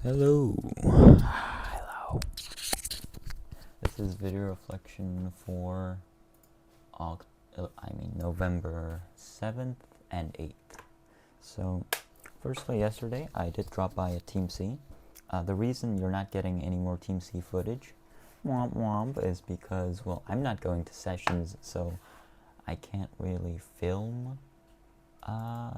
Hello. Hello. This is video reflection for November 7th and 8th. So, firstly, yesterday I did drop by a Team C. The reason you're not getting any more Team C footage, womp womp, is because, well, I'm not going to sessions, so I can't really film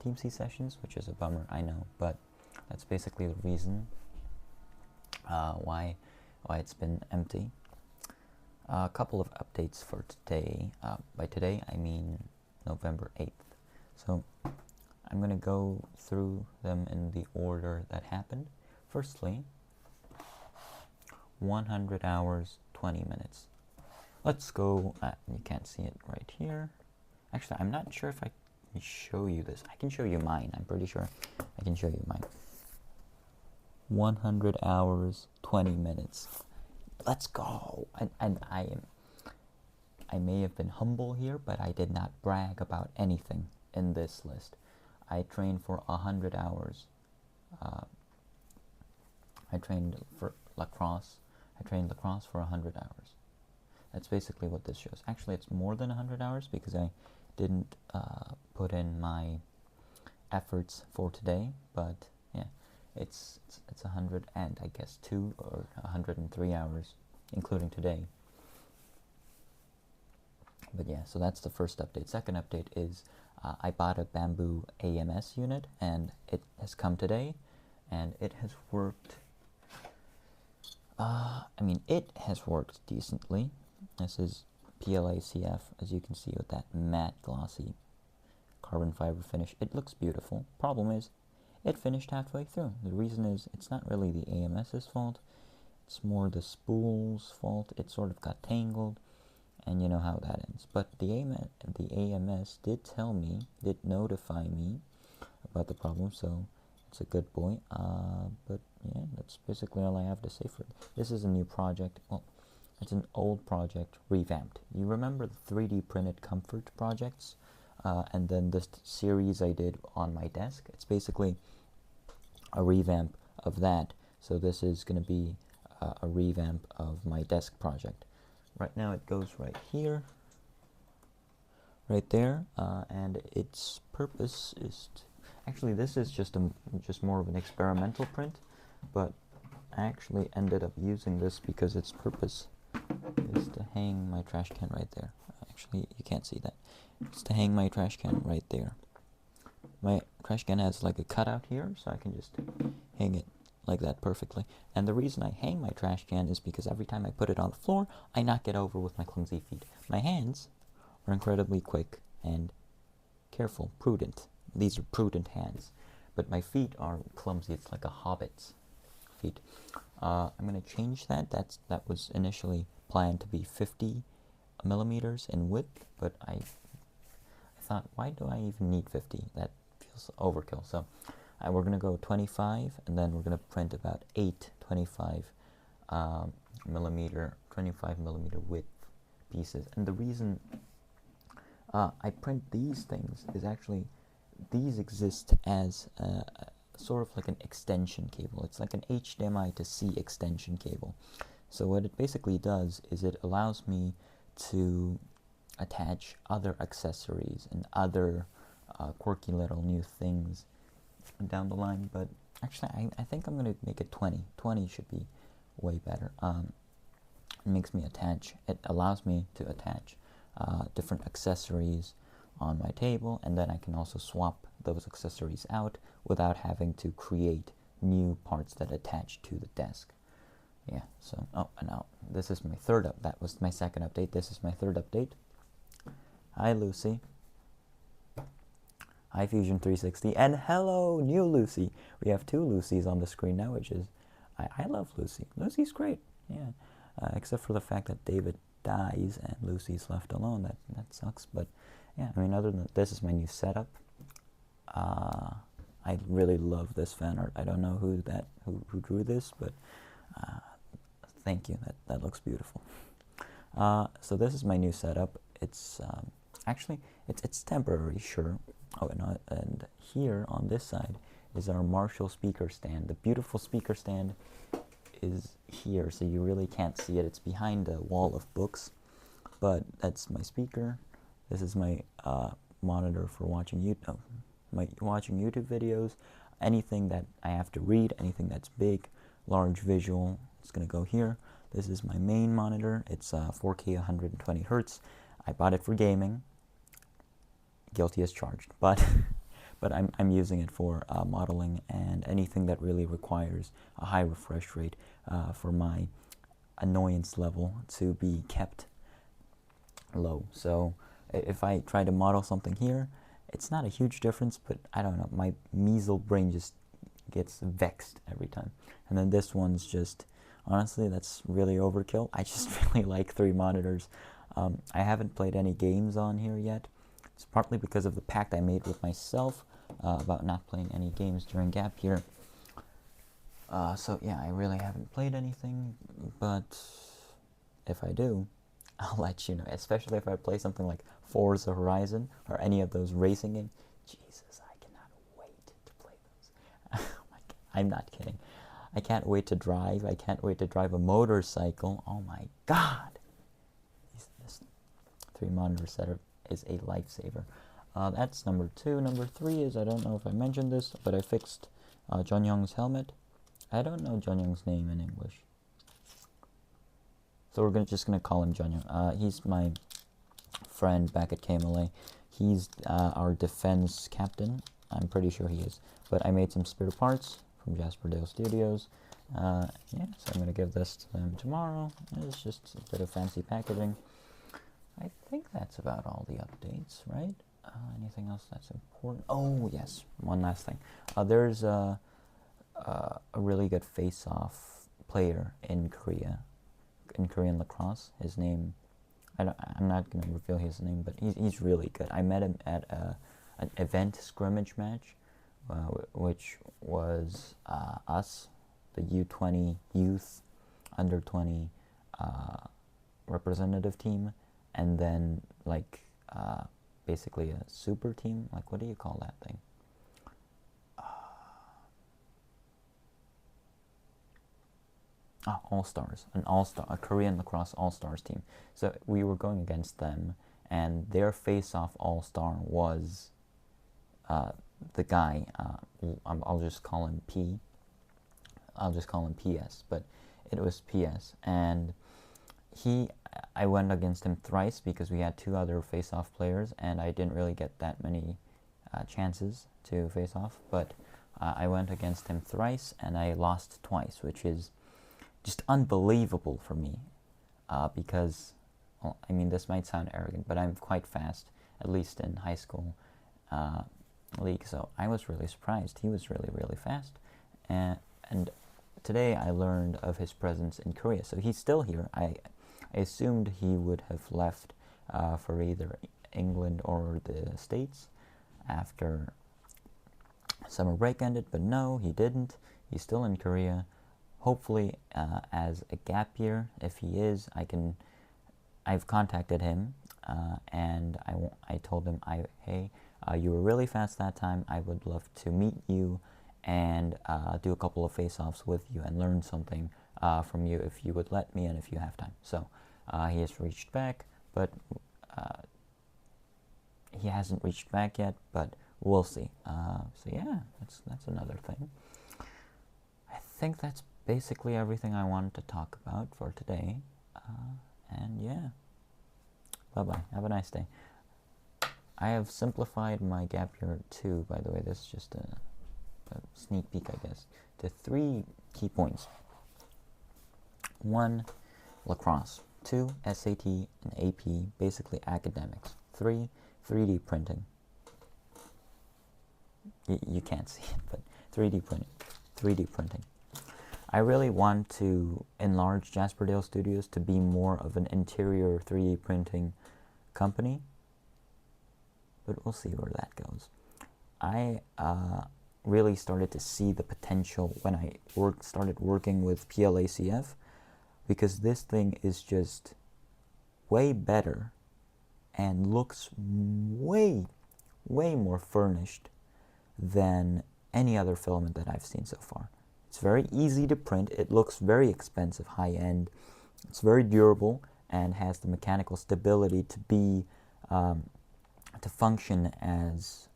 Team C sessions, which is a bummer, I know, but that's basically the reason why it's been empty. A couple of updates for today. By today, I mean November 8th. So I'm going to go through them in the order that happened. Firstly, 100 hours, 20 minutes. Let's go. You can't see it right here. Actually, I'm not sure if I can show you this. I can show you mine. I'm pretty sure I can show you mine. 100 hours, 20 minutes. Let's go. And I may have been humble here, but I did not brag about anything in this list. I trained for 100 hours. I trained for lacrosse. I trained lacrosse for 100 hours. That's basically what this shows. Actually, it's more than 100 hours because I didn't put in my efforts for today, but yeah. It's 100 and I guess 2 or 103 hours, including today. But yeah, so that's the first update. Second update is I bought a bamboo AMS unit, and it has come today, and it has worked. It has worked decently. This is PLACF, as you can see, with that matte glossy carbon fiber finish. It looks beautiful. Problem is, it finished halfway through. The reason is it's not really the AMS's fault. It's more the spool's fault. It sort of got tangled, and you know how that ends. But the AMS did notify me about the problem, so it's a good boy. But yeah, that's basically all I have to say for it. This is a new project. Well, it's an old project revamped. You remember the 3D printed comfort projects? And then this series I did on my desk. It's basically a revamp of that. So this is going to be a revamp of my desk project. Right now it goes right here, right there, and its purpose is actually, this is just more of an experimental print, but I actually ended up using this because its purpose is to hang my trash can right there. Actually, you can't see that. It's to hang my trash can right there. My trash can has like a cutout here, so I can just hang it like that perfectly. And the reason I hang my trash can is because every time I put it on the floor, I knock it over with my clumsy feet. My hands are incredibly quick and careful, prudent. These are prudent hands. But my feet are clumsy. It's like a hobbit's feet. I'm going to change that. That was initially planned to be 50 millimeters in width, but I thought, why do I even need 50? That feels overkill. So we're going to go 25, and then we're going to print about 8 25 millimeter width pieces. And the reason I print these things is actually, these exist as sort of like an extension cable. It's like an HDMI to C extension cable. So what it basically does is it allows me to attach other accessories and other quirky little new things down the line. But actually, I think I'm going to make it 20. 20 should be way better. It allows me to attach different accessories on my table, and then I can also swap those accessories out without having to create new parts that attach to the desk. Yeah, so, and now, this is my third that was my second update. This is my third update. Hi, Lucy. Hi, Fusion 360, and hello, new Lucy. We have 2 Lucys on the screen now, which is, I love Lucy. Lucy's great, yeah. Except for the fact that David dies and Lucy's left alone. That sucks, but yeah, other than that, this is my new setup. I really love this fan art. I don't know who drew this, but thank you. That looks beautiful. So this is my new setup. It's actually it's temporary, sure. Oh, and here on this side is our Marshall speaker stand. The beautiful speaker stand is here, so you really can't see it. It's behind a wall of books, but that's my speaker. This is my monitor for watching YouTube videos. Anything that I have to read, anything that's big, large visual, it's gonna go here. This is my main monitor. It's 4K 120 Hertz. I bought it for gaming. Guilty as charged, but but I'm using it for modeling and anything that really requires a high refresh rate for my annoyance level to be kept low. So if I try to model something here, it's not a huge difference, but I don't know, my measly brain just gets vexed every time. And then this one's just, honestly, that's really overkill. I just really like 3 monitors. I haven't played any games on here yet. It's partly because of the pact I made with myself about not playing any games during gap year. So yeah, I really haven't played anything, but if I do, I'll let you know, especially if I play something like Forza Horizon or any of those racing games. Jesus, I cannot wait to play those. Oh my God, I'm not kidding. I can't wait to drive. I can't wait to drive a motorcycle. Oh my God. This 3 monitor setup is a lifesaver. That's number 2. Number 3 is, I don't know if I mentioned this, but I fixed John Young's helmet. I don't know John Young's name in English, so we're just gonna call him John Young. He's my friend back at KMLA. He's our defense captain. I'm pretty sure he is. But I made some spare parts from Jasper Dale Studios. Yeah, so I'm gonna give this to them tomorrow. It's just a bit of fancy packaging. I think that's about all the updates, right? Anything else that's important? Oh, yes, one last thing. There's a really good face-off player in Korea, in Korean lacrosse. His name, I'm not going to reveal his name, but he's really good. I met him at an event scrimmage match, which was us, the U20 youth, under 20 representative team, and then like basically a super team. Like, what do you call that thing? All-Stars, a Korean lacrosse all-stars team. So we were going against them, and their face-off all-star was the guy. I'll just call him P. I'll just call him PS, but it was PS, and I went against him thrice because we had 2 other face-off players, and I didn't really get that many chances to face off. But I went against him thrice, and I lost twice, which is just unbelievable for me, because, well, I mean, this might sound arrogant, but I'm quite fast, at least in high school league, so I was really surprised. He was really, really fast, and today I learned of his presence in Korea, so he's still here. I assumed he would have left for either England or the States after summer break ended, but no, he didn't. He's still in Korea. Hopefully, as a gap year, if he is, I've contacted him, and I told him, hey, you were really fast that time. I would love to meet you and do a couple of face-offs with you and learn something from you if you would let me and if you have time. So he has reached back, but he hasn't reached back yet, but we'll see. So yeah, that's another thing. I think that's basically everything I wanted to talk about for today. And yeah, bye-bye. Have a nice day. I have simplified my gap year too, by the way. This is just a sneak peek, I guess, to 3 key points. 1, lacrosse. 2, SAT and AP, basically academics. 3, 3D printing. You can't see it, but 3D printing. I really want to enlarge Jasper Dale Studios to be more of an interior 3D printing company, but we'll see where that goes. I really started to see the potential when I started working with PLACF, because this thing is just way better and looks way more furnished than any other filament that I've seen so far. It's very easy to print. It looks very expensive, high-end. It's very durable and has the mechanical stability to be to function as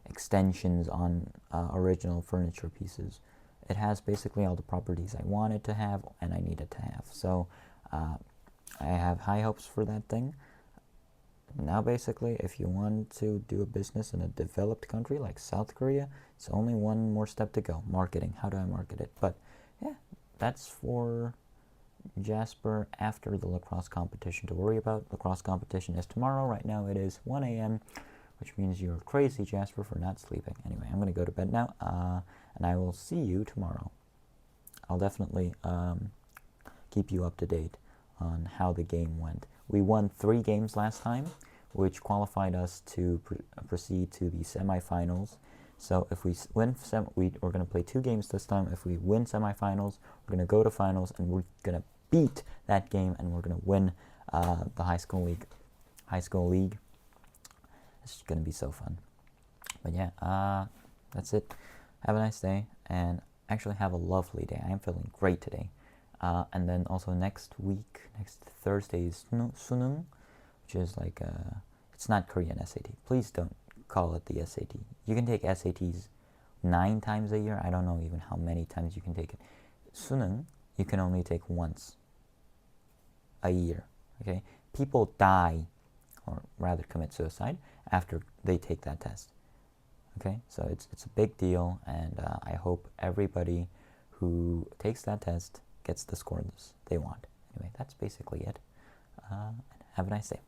extensions on original furniture pieces. It has basically all the properties I wanted to have and I needed to have. So I have high hopes for that thing. Now basically, if you want to do a business in a developed country like South Korea, it's only one more step to go. Marketing. How do I market it? But yeah, that's for Jasper after the lacrosse competition to worry about. Lacrosse competition is tomorrow. Right now it is 1 a.m., which means you're crazy, Jasper, for not sleeping. Anyway, I'm going to go to bed now, and I will see you tomorrow. I'll definitely keep you up to date on how the game went. We won 3 games last time, which qualified us to proceed to the semifinals. So if we win, we're going to play 2 games this time. If we win semifinals, we're going to go to finals, and we're going to beat that game, and we're going to win the high school league. It's going to be so fun. But yeah, that's it. Have a nice day, and actually have a lovely day. I am feeling great today. And then also next Thursday is Sunung, which is like it's not Korean SAT. Please don't call it the SAT. You can take SATs 9 times a year. I don't know even how many times you can take it. Sunung, you can only take once a year. Okay, people die, or rather commit suicide, after they take that test. Okay, so it's a big deal, and I hope everybody who takes that test gets the scores they want. Anyway, that's basically it. Have a nice day.